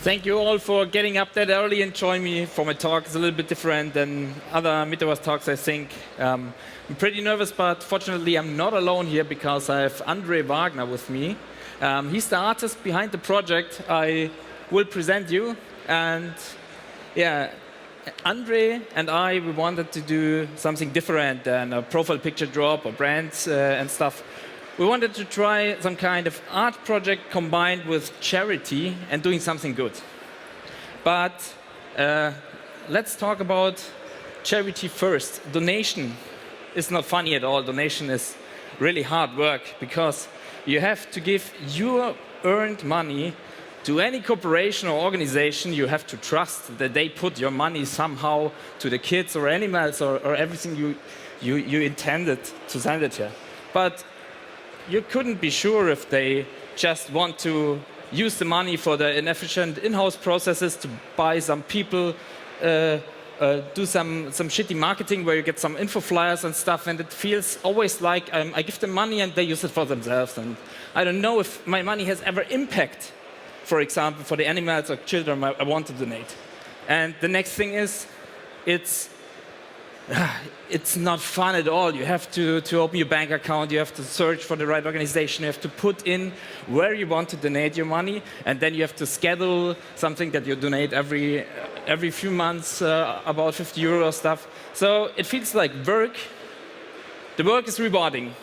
Thank you all for getting up that early and joining me for my talk. It's a little bit different than other Metaverse talks, I think. I'm pretty nervous, but fortunately I'm not alone here because I have Andre Wagner with me. He's the artist behind the project I will present you. And yeah, Andre and I, we wanted to do something different than a profile picture drop or brands and stuff. We wanted to try some kind of art project combined with charity and doing something good. But let's talk about charity first. Donation is not funny at all. Donation is really hard work because you have to give your earned money to any corporation or organization. You have to trust that they put your money somehow to the kids or animals or everything you intended to send it here. But you couldn't be sure if they just want to use the money for the inefficient in-house processes to buy some people, do some shitty marketing where you get some info flyers and stuff, and it feels always like I give them money and they use it for themselves. And I don't know if my money has ever impact, for example, for the animals or children I want to donate. And the next thing is, it's not fun at all. You have to open your bank account, you have to search for the right organization, you have to put in where you want to donate your money, and then you have to schedule something that you donate every few months, about 50 euro stuff. So it feels like work. The work is rewarding.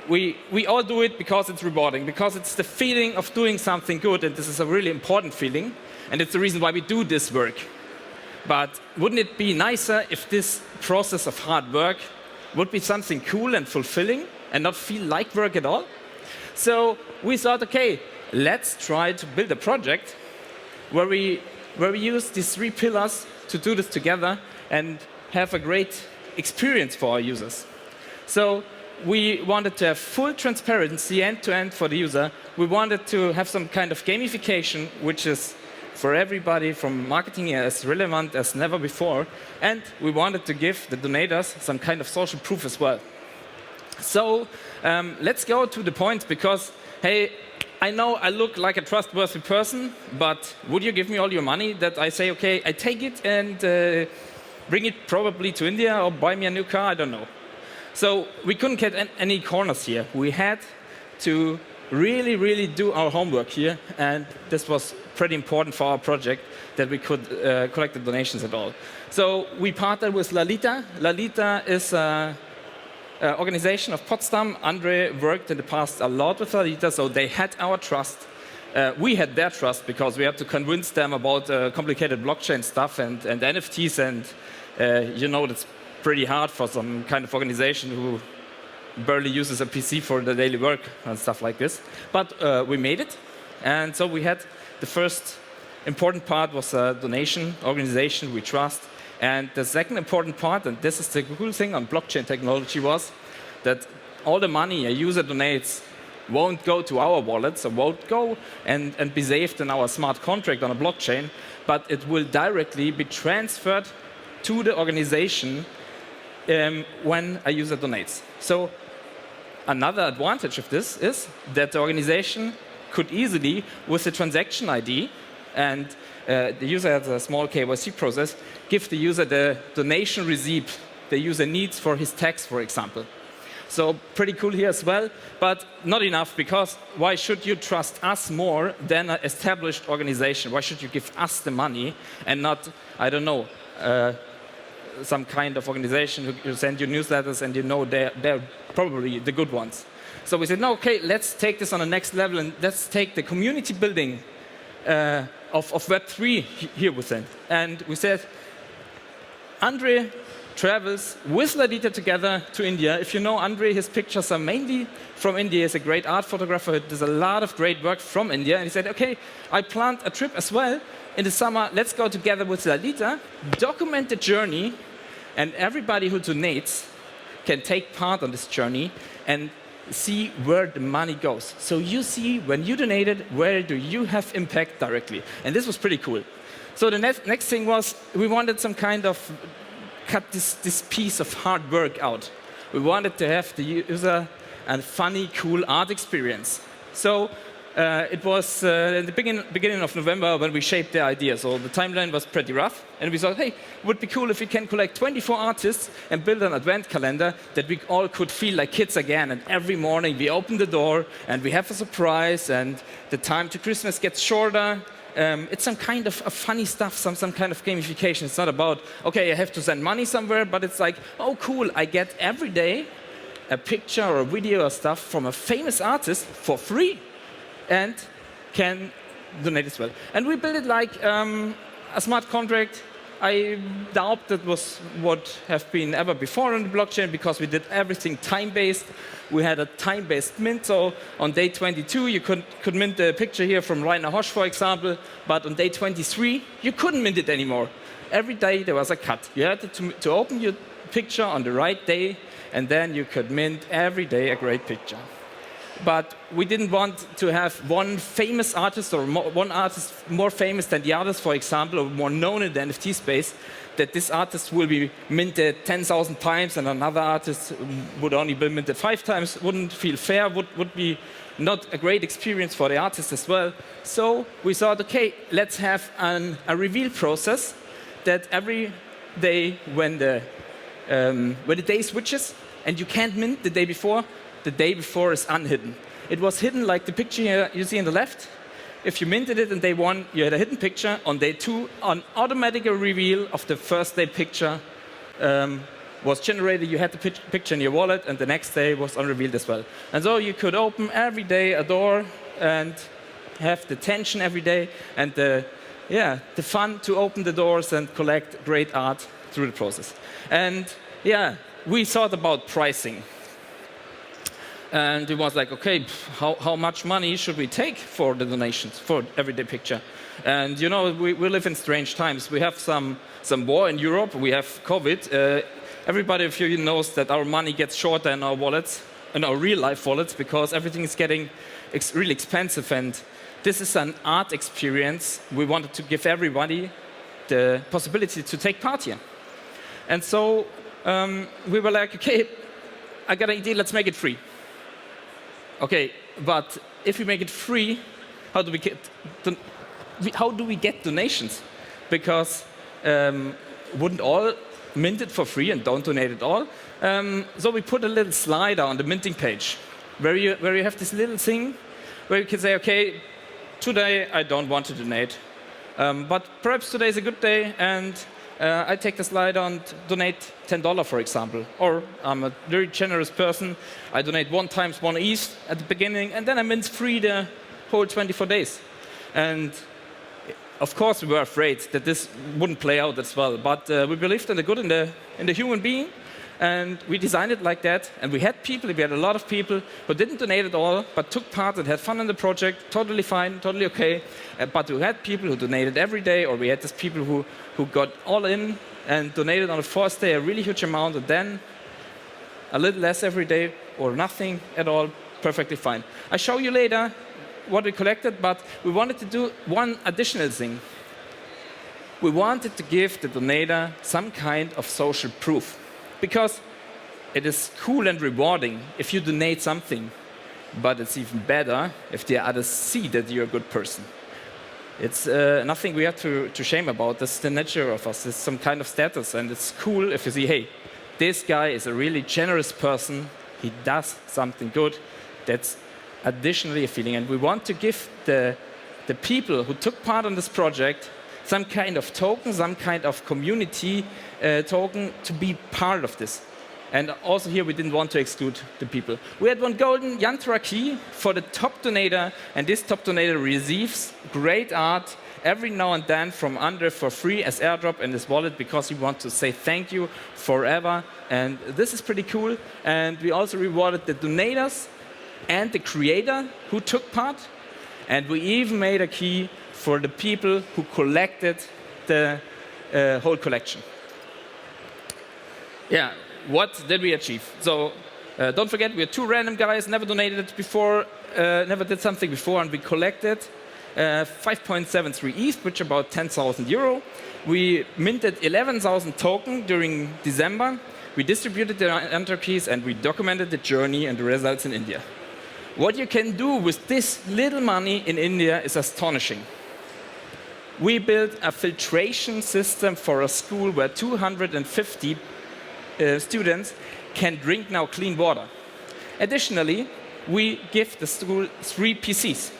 We all do it because it's rewarding, because it's the feeling of doing something good, and this is a really important feeling, and it's the reason why we do this work. But wouldn't it be nicer if this process of hard work would be something cool and fulfilling and not feel like work at all? So we thought, okay, let's try to build a project where we use these three pillars to do this together and have a great experience for our users. So we wanted to have full transparency end-to-end for the user. We wanted to have some kind of gamification, which is for everybody from marketing as relevant as never before. And we wanted to give the donators some kind of social proof as well. So let's go to the point, because, hey, I know I look like a trustworthy person, but would you give me all your money that I say, okay, I take it and bring it probably to India or buy me a new car? I don't know. So we couldn't get any corners here. We had to really do our homework here, and this was pretty important for our project that we could collect the donations at all. So we partnered with Lalita. Lalita is an organization of Potsdam. Andre worked in the past a lot with Lalita, so they had our trust. We had their trust because we had to convince them about complicated blockchain stuff and NFTs, and you know that's pretty hard for some kind of organization who barely uses a PC for the daily work and stuff like this. But we made it, and so we had the first important part was a donation organization we trust. And the second important part, and this is the cool thing on blockchain technology, was that all the money a user donates won't go to our wallets or won't go and be saved in our smart contract on a blockchain, but it will directly be transferred to the organization when a user donates. So another advantage of this is that the organization could easily, with the transaction ID, and the user has a small KYC process, give the user the donation receipt the user needs for his tax, for example. So pretty cool here as well, but not enough, because why should you trust us more than an established organization? Why should you give us the money and not, I don't know, some kind of organization who send you newsletters and you know they're probably the good ones? So we said, no, okay, let's take this on the next level, and let's take the community building of Web3 here within. And we said, Andre travels with Ladita together to India. If you know Andre, his pictures are mainly from India. He's a great art photographer. He does a lot of great work from India. And he said, okay, I planned a trip as well in the summer. Let's go together with Ladita, document the journey, and everybody who donates can take part on this journey and see where the money goes. So you see, when you donated, where do you have impact directly? And this was pretty cool. So the next thing was, we wanted some kind of cut this piece of hard work out. We wanted to have the user a funny, cool art experience. So It was in the beginning of November when we shaped the idea. So the timeline was pretty rough. And we thought, hey, it would be cool if we can collect 24 artists and build an advent calendar that we all could feel like kids again. And every morning we open the door and we have a surprise and the time to Christmas gets shorter. It's some kind of funny stuff, some kind of gamification. It's not about, okay, I have to send money somewhere, but it's like, oh, cool, I get every day a picture or a video or stuff from a famous artist for free and can donate as well. And we built it like a smart contract. I doubt that was what have been ever before on the blockchain because we did everything time-based. We had a time-based mint, so on day 22 you could mint the picture here from Rainer Hosch, for example, but on day 23 you couldn't mint it anymore. Every day there was a cut. You had to open your picture on the right day, and then you could mint every day a great picture. But we didn't want to have one famous artist or one artist more famous than the others, for example, or more known in the NFT space, that this artist will be minted 10,000 times and another artist would only be minted 5 times. Wouldn't feel fair, would be not a great experience for the artist as well. So we thought, okay, let's have a reveal process that every day when the day switches and you can't mint the day before is unhidden. It was hidden like the picture here you see on the left. If you minted it on day 1, you had a hidden picture. On day 2, an automatic reveal of the first day picture was generated. You had the picture in your wallet, and the next day was unrevealed as well. And so you could open every day a door and have the tension every day and the fun to open the doors and collect great art through the process. And yeah, we thought about pricing. And it was like, okay, how much money should we take for the donations, for everyday picture? And you know, we live in strange times. We have some war in Europe, we have COVID. Everybody of you knows that our money gets shorter in our wallets, in our real life wallets, because everything is getting really expensive. And this is an art experience we wanted to give everybody the possibility to take part here. And so we were like, okay, I got an idea, let's make it free. Okay, but if we make it free, how do we get donations? Because wouldn't all mint it for free and don't donate at all? So we put a little slider on the minting page where you have this little thing where you can say, okay, today I don't want to donate, but perhaps today is a good day and I take the slider and donate $10, for example. Or I'm a very generous person. I donate 1 times 1 ETH at the beginning, and then I mint free the whole 24 days. And of course, we were afraid that this wouldn't play out as well. But we believed in the good in the human being, and we designed it like that. And we had a lot of people who didn't donate at all, but took part and had fun in the project. Totally fine, totally okay. But we had people who donated every day, or we had these people who got all in and donated on the first day a really huge amount, and then a little less every day, or nothing at all, perfectly fine. I'll show you later what we collected, but we wanted to do one additional thing. We wanted to give the donator some kind of social proof. Because it is cool and rewarding if you donate something, but it's even better if the others see that you're a good person. It's nothing we have to shame about. That's the nature of us. It's some kind of status, and it's cool if you see, hey, this guy is a really generous person. He does something good. That's additionally a feeling. And we want to give the people who took part in this project some kind of token, some kind of community token to be part of this. And also here we didn't want to exclude the people. We had one golden Yantra key for the top donator, and this top donator receives great art every now and then from Andre for free as airdrop in his wallet, because we want to say thank you forever. And this is pretty cool. And we also rewarded the donators and the creator who took part. And we even made a key for the people who collected the whole collection. Yeah, what did we achieve? So don't forget, we are 2 random guys, never donated it before, never did something before, and we collected 5.73 ETH, which is about 10,000 euro. We minted 11,000 tokens during December. We distributed the enter keys, and we documented the journey and the results in India. What you can do with this little money in India is astonishing. We built a filtration system for a school where 250 students can drink now clean water. Additionally, we give the school 3 PCs,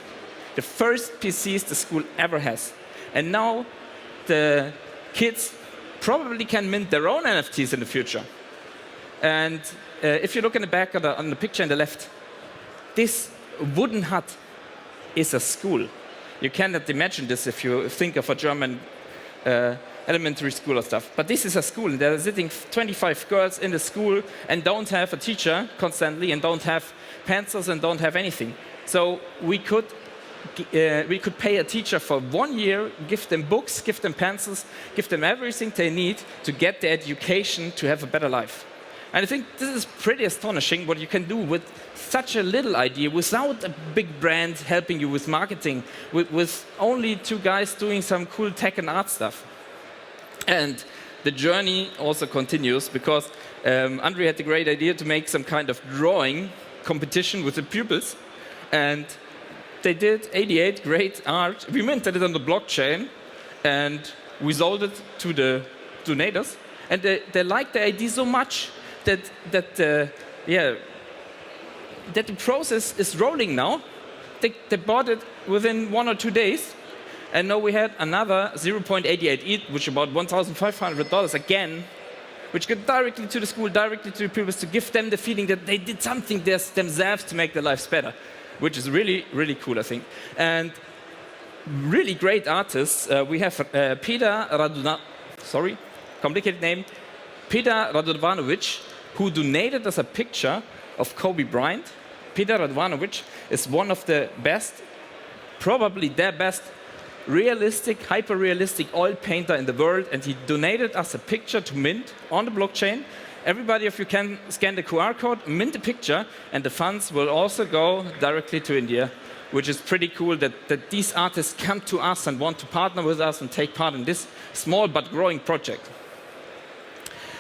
the first PCs the school ever has. And now the kids probably can mint their own NFTs in the future. And if you look in the back on the picture on the left, this wooden hut is a school. You cannot imagine this if you think of a German elementary school or stuff. But this is a school, and there are sitting 25 girls in the school and don't have a teacher constantly and don't have pencils and don't have anything. So we could pay a teacher for 1 year, give them books, give them pencils, give them everything they need to get the education to have a better life. And I think this is pretty astonishing what you can do with such a little idea without a big brand helping you with marketing, with only 2 guys doing some cool tech and art stuff. And the journey also continues because Andre had the great idea to make some kind of drawing competition with the pupils. And they did 88 great art. We minted it on the blockchain and we sold it to the donators. And they liked the idea so much that the process is rolling now. They bought it within 1 or 2 days, and now we had another 0.88 ETH, which is about $1,500 again, which go directly to the school, directly to the pupils, to give them the feeling that they did something themselves to make their lives better, which is really, really cool, I think. And really great artists. We have Peter Radovanovic, who donated us a picture of Kobe Bryant. Peter Radovanovic is one of the best, probably the best, realistic, hyper-realistic oil painter in the world, and he donated us a picture to mint on the blockchain. Everybody, if you can scan the QR code, mint the picture, and the funds will also go directly to India, which is pretty cool that these artists come to us and want to partner with us and take part in this small but growing project.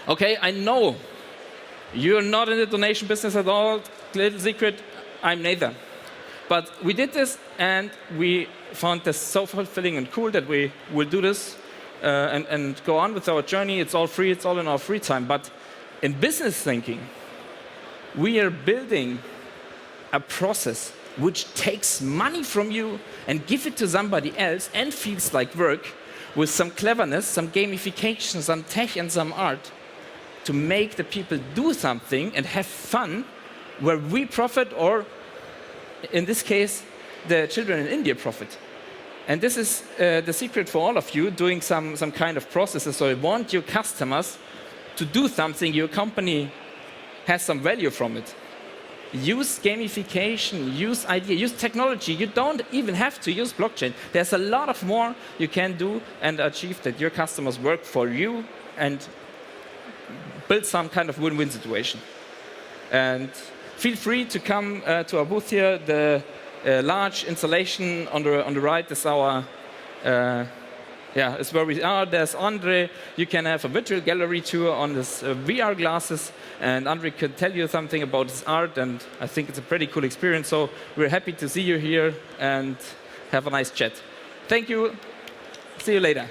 Okay, I know you're not in the donation business at all. Little secret, I'm neither. But we did this, and we found this so fulfilling and cool that we will do this and go on with our journey. It's all free, it's all in our free time. But in business thinking, we are building a process which takes money from you and give it to somebody else and feels like work, with some cleverness, some gamification, some tech, and some art, to make the people do something and have fun, where we profit, or in this case, the children in India profit. And this is the secret for all of you doing some kind of processes. So you want your customers to do something, your company has some value from it. Use gamification, use idea, use technology. You don't even have to use blockchain. There's a lot of more you can do and achieve that your customers work for you and build some kind of win-win situation. And feel free to come to our booth here. The large installation on the right is our, is where we are. There's Andre. You can have a virtual gallery tour on this VR glasses, and Andre can tell you something about his art, and I think it's a pretty cool experience. So we're happy to see you here and have a nice chat. Thank you. See you later.